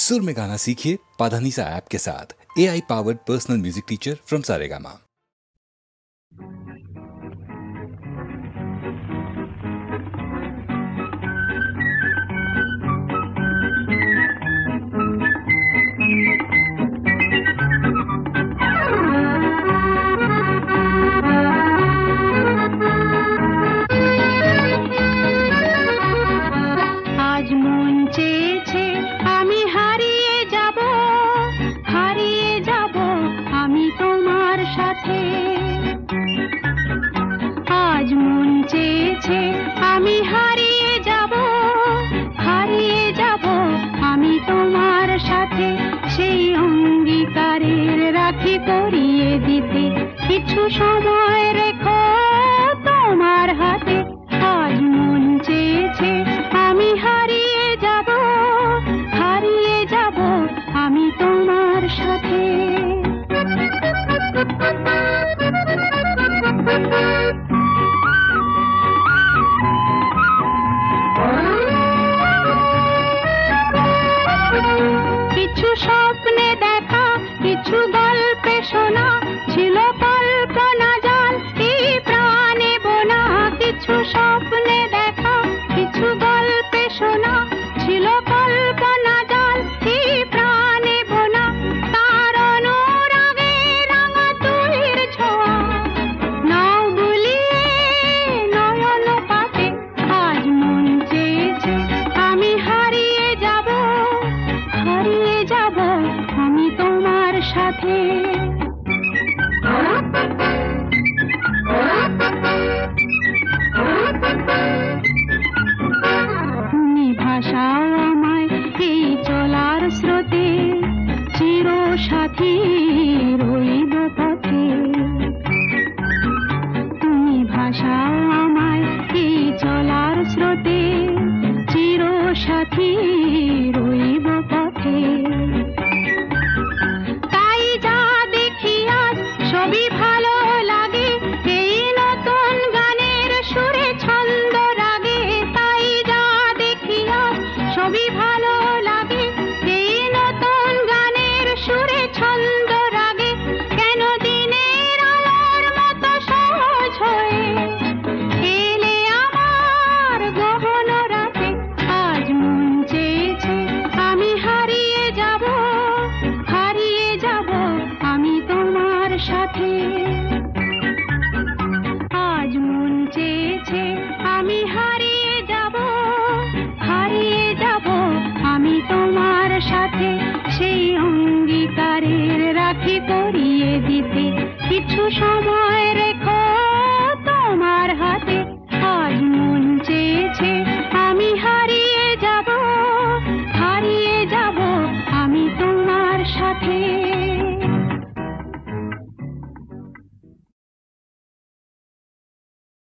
सुर में गाना सीखिए पाधानीसा ऐप के साथ। AI powered personal music teacher from Saregama. কিছু সময় রেখো তোমার হাতে, আজ মন চেয়েছে আমি হারিয়ে যাব, হারিয়ে যাব আমি তোমার সাথে। কিছু স্বপ্নে দেখা, কিছু গল্পে শোনা, ছিল কল্পনা জাল এই প্রাণে বোনা। কিছু স্বপ্নে দেখা, কিছু গল্পে শোনা, ছিল কল্পনা জাল এই প্রাণে বোনা। তার অনুরাগে রাঙা তুলির ছোঁয়া নাও বুলিয়ে নয়ন পাতে, আজ মন চেয়েছে আমি হারিয়ে যাব, হারিয়ে যাব আমি তোমার সাথে। তুমি ভাষাও আমায় এই চলার স্রোতে,